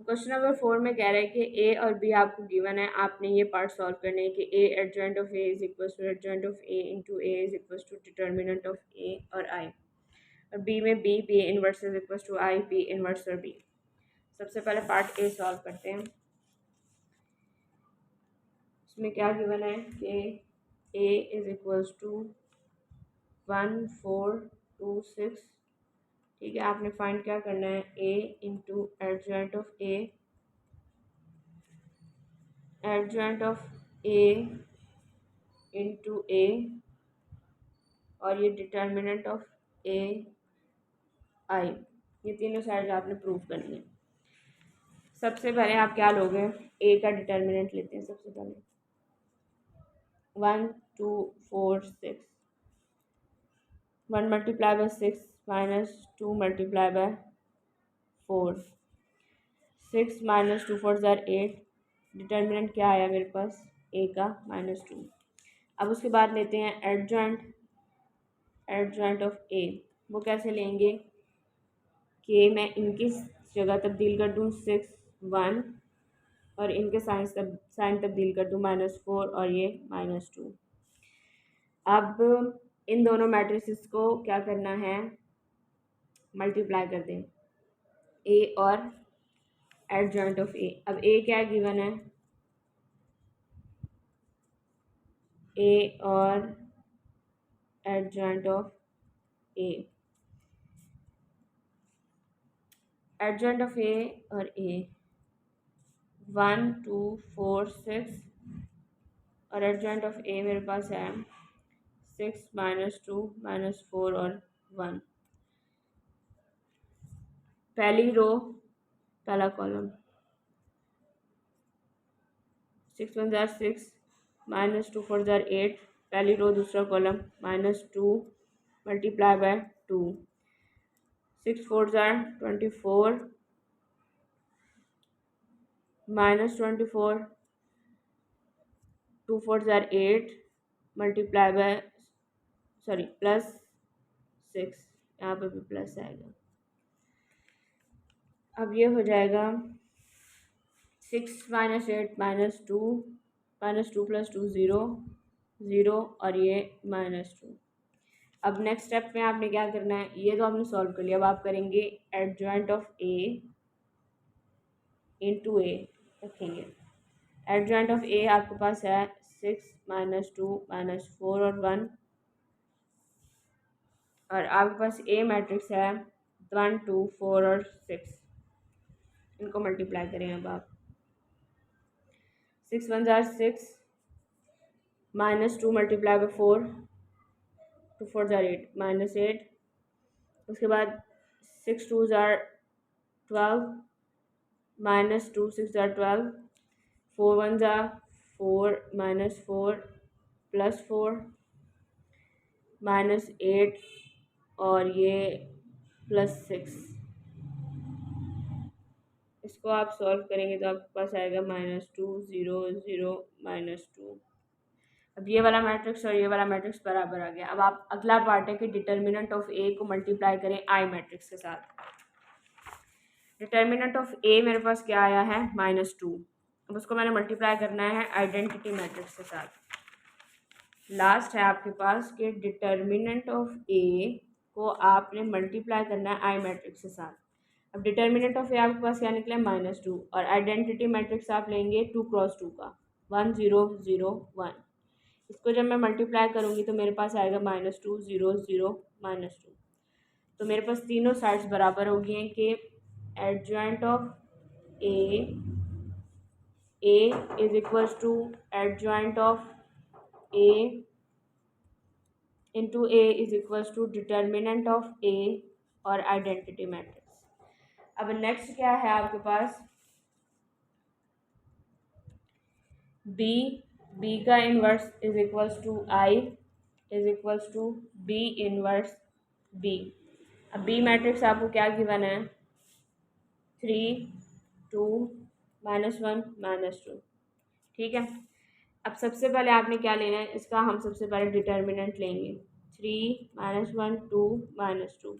Question number 4 में कह रहा है कि ए और बी आपको गिवन है, आपने ये पार्ट सॉल्व करने हैं कि A adjoint of A is equal to adjoint of A into A is equal to determinant of A और आई, और बी में B inverse is equal to I B inverse और बी। सबसे पहले part A solve करते हैं। इसमें क्या गिवन है कि ए इज इक्वल टू 1426। ठीक है, आपने फाइंड क्या करना है, A into adjoint of A, adjoint of A into A, और ये डिटर्मिनेंट ऑफ ए आई, ये तीनों साइड आपने प्रूव करनी है। सबसे पहले आप क्या लोगे, ए का डिटर्मिनेंट लेते हैं। सबसे पहले 1 2 4 6, 1 multiply by 6 minus 2 multiply by 4, 6 minus 2 4 ज़ार 8। डिटर्मिनेंट क्या आया मेरे पास, ए का -2। अब उसके बाद लेते हैं एडजॉइंट ऑफ ए। वो कैसे लेंगे कि मैं इनकी जगह तब्दील कर दूँ 6 1, और इनके साइन तब्दील कर दूँ -4 और ये -2। अब इन दोनों मैट्रिसेस को क्या करना है, मल्टीप्लाई कर दें, ए और एडजॉइंट ऑफ ए। अब ए क्या गिवन है, ए और adjoint of A, adjoint of A और ए 1 2 4 6, और एडजॉइंट ऑफ ए मेरे पास है 6 -2 -4 और 1। पहली रो पहला कॉलम 6 1 ज़ार 6 -2 4 ज़ार 8, पहली रो दूसरा कॉलम -2 मल्टीप्लाई बाय 2, 6 4 ज़ार 24 -24, 2 4 ज़ार 8 मल्टीप्लाई बाय +6, यहाँ पर भी प्लस आएगा। अब ये हो जाएगा 6 - 8 -2 -2 + 2 0 0, और ये -2। अब नेक्स्ट स्टेप में आपने क्या करना है, ये तो आपने सॉल्व कर लिया। अब आप करेंगे एडजॉइंट ऑफ ए इंटू ए रखेंगे। एडजॉइंट ऑफ ए आपके पास है 6 -2 -4 और 1, और आपके पास ए मैट्रिक्स है 1 2 4 और 6। इनको मल्टीप्लाई करें। अब आप 6 1 ज़ार 6 -2 मल्टीप्लाई बाय 4, 2 4 ज़ार 8 -8, उसके बाद 6 2 ज़ार 12 -2 6 ज़ार 12, 4 1 ज़ार 4 -4 +4 -8, और ये +6। इसको आप सॉल्व करेंगे तो आपके पास आएगा -2 0 0 -2। अब ये वाला मैट्रिक्स और ये वाला मैट्रिक्स बराबर आ गया। अब आप अगला पार्ट है कि डिटर्मिनेंट ऑफ ए को मल्टीप्लाई करें आई मैट्रिक्स के साथ। डिटर्मिनेंट ऑफ ए मेरे पास क्या आया है, -2। अब उसको मैंने मल्टीप्लाई करना है आइडेंटिटी मैट्रिक्स के साथ। लास्ट है आपके पास कि डिटर्मिनेंट ऑफ ए को आपने मल्टीप्लाई करना है आई मैट्रिक्स के साथ। अब डिटर्मिनेंट ऑफ ए आपके पास क्या निकला है, -2, और आइडेंटिटी मैट्रिक्स आप लेंगे 2 × 2 का 1 0 0 1। इसको जब मैं मल्टीप्लाई करूँगी तो मेरे पास आएगा -2 0 0 -2। तो मेरे पास तीनों साइड्स बराबर हो गई हैं कि adjoint of A is equals to adjoint of A into A is equals to determinant of A और आइडेंटिटी मैट्रिक्स। अब नेक्स्ट क्या है आपके पास, बी का inverse is equals to I is equals to B inverse B. अब B matrix आपको क्या गिवन है, 3 2 -1 -2। ठीक है, अब सबसे पहले आपने क्या लेना है, इसका हम सबसे पहले डिटर्मिनेंट लेंगे। 3 -1 2 -2,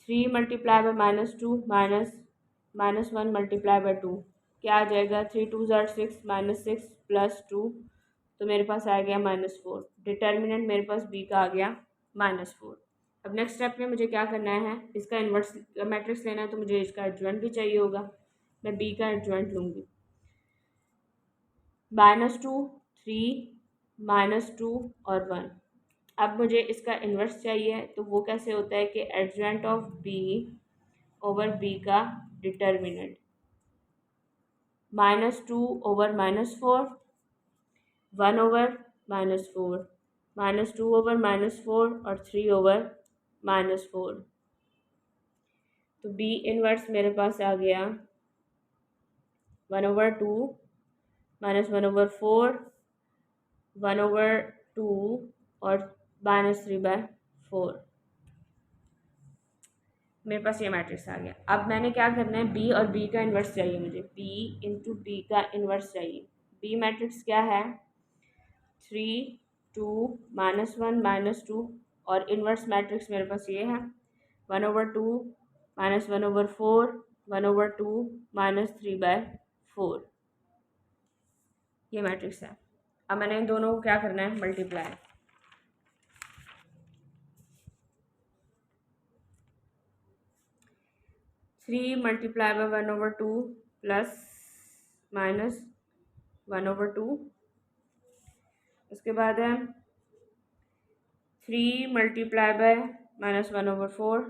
3 मल्टीप्लाई बाय -2 -1 मल्टीप्लाई बाय 2 क्या आ जाएगा, 3 2 = 6 -6 + 2 तो मेरे पास आ गया -4। डिटर्मिनेंट मेरे पास बी का आ गया -4। अब नेक्स्ट स्टेप में मुझे क्या करना है, इसका इन्वर्स मैट्रिक्स लेना है तो मुझे इसका एडजॉइंट भी चाहिए होगा। मैं बी का एडजॉइंट लूँगी। -2 3 -2 और 1। अब मुझे इसका इन्वर्स चाहिए तो वो कैसे होता है कि adjoint of B over B का डिटर्मिनेंट -2 ओवर -4 1 ओवर -4 -2 ओवर -4 और 3 ओवर -4। तो बी इनवर्स मेरे पास आ गया 1/2 -1/4 1/2 और -3/4। मेरे पास ये मैट्रिक्स आ गया। अब मैंने क्या करना है, बी और बी का इन्वर्स चाहिए मुझे, बी इंटू बी का इन्वर्स चाहिए। बी मैट्रिक्स क्या है, 3 2 -1 -2 और इन्वर्स मैट्रिक्स मेरे पास ये है 1/2 -1/4 1/2 -3/4। ये मैट्रिक्स है। अब मैंने इन दोनों को क्या करना है, multiply. 3 multiply by 1/2 plus minus 1/2। उसके बाद है 3 मल्टीप्लाई बाय -1/4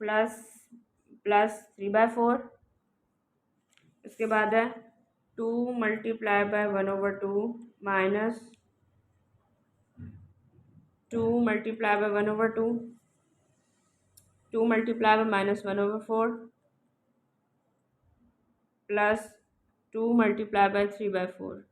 प्लस 3/4। उसके बाद है 2 multiply bye 1/2 minus 2 multiply bye 1/2 2 multiply bye -1/4 plus 2 multiply bye 3/4।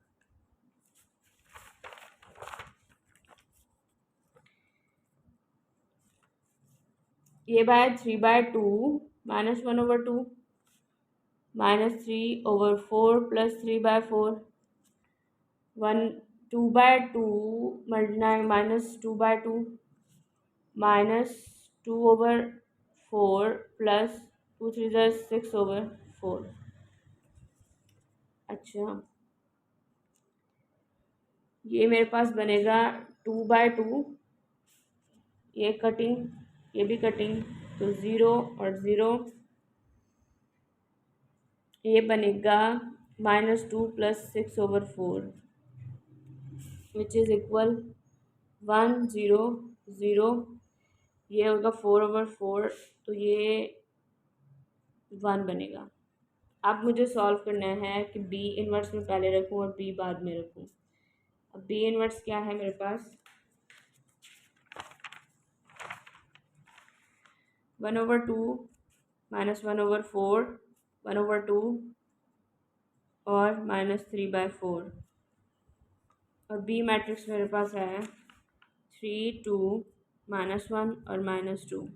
ये बाय 3/2 -1/2 -3/4 प्लस 3/4 2/2 -2/2 -2/4 प्लस 2 3 6/4। अच्छा, ये मेरे पास बनेगा 2/2, ये कटिंग ये भी कटिंग तो 0 और 0। ये बनेगा -2 प्लस 6/4 विच इज़ इक्वल 1 0 0। ये होगा 4/4 तो ये 1 बनेगा। अब मुझे सॉल्व करना है कि बी इनवर्स में पहले रखूं और बी बाद में रखूं। अब बी इनवर्स क्या है मेरे पास, 1/2 -1/4 1/2 और -3/4। और बी मैट्रिक्स मेरे पास है 3 2 -1 और -2।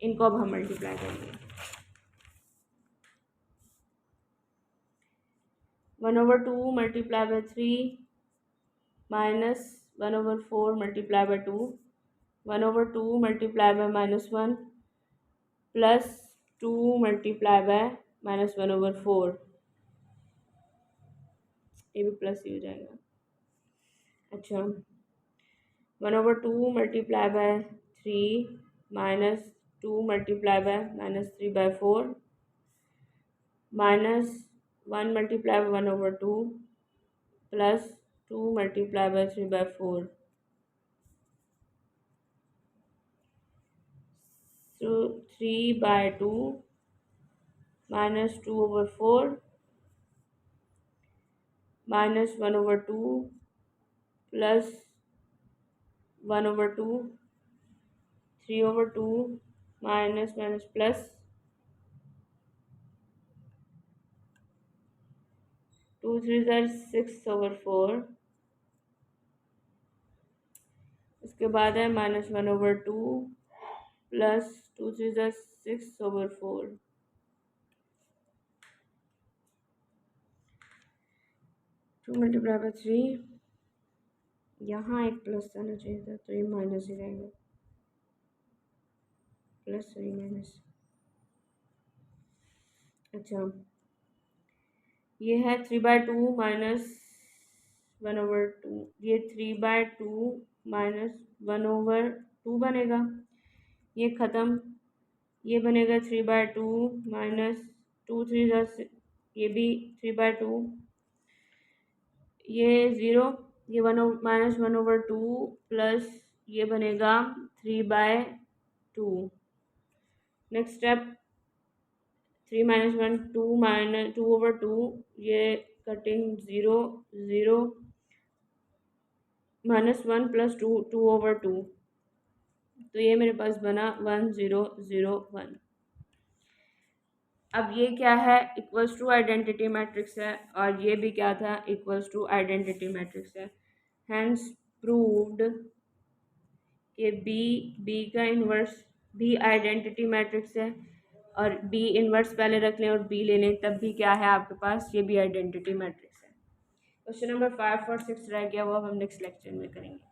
इनको अब हम मल्टीप्लाई करेंगे। 1/2 multiply by 3 minus 1/4 multiply by 2 1/2 multiply by -1 plus 2 multiply bye -1/4। ये भी प्लस ही हो जाएगा। अच्छा, 1/2 multiply by 3 minus 2 multiply bye -3/4 minus 1 multiply bye 1/2 plus 2 multiply bye 3/4। So 3/2 -2/4 minus 1/2 plus 1/2 3/2 minus plus 2 3 are 6/4। उसके बाद है -1/2 प्लस 2 3 are 6/4। 2 मल्टीप्लाई बाय 3, यहाँ एक प्लस आना चाहिए था तो ये माइनस ही रहेगा। प्लस 3 माइनस, अच्छा ये है 3/2 माइनस 1/2, ये 3/2 माइनस 1/2 बनेगा, ये ख़त्म, ये बनेगा 3/2 माइनस 2 3 ये भी 3/2, ये 0, ये 1/2 प्लस ये बनेगा 3/2। नेक्स्ट स्टेप 3 माइनस 1 2 माइनस 2/2, ये कटिंग 0 0 माइनस 1 प्लस 2 2/2, तो ये मेरे पास बना 1 0 0 1। अब ये क्या है, इक्वल्स टू आइडेंटिटी मैट्रिक्स है, और ये भी क्या था, इक्वल्स टू आइडेंटिटी मैट्रिक्स है। हैंस प्रूव्ड कि बी का इन्वर्स भी आइडेंटिटी मैट्रिक्स है, और बी इन्वर्स पहले रख लें और बी ले लें, तब भी क्या है आपके पास, ये भी आइडेंटिटी मैट्रिक्स है। क्वेश्चन नंबर 5 और 6 रह गया, वो अब हम नेक्स्ट लेक्चर में करेंगे।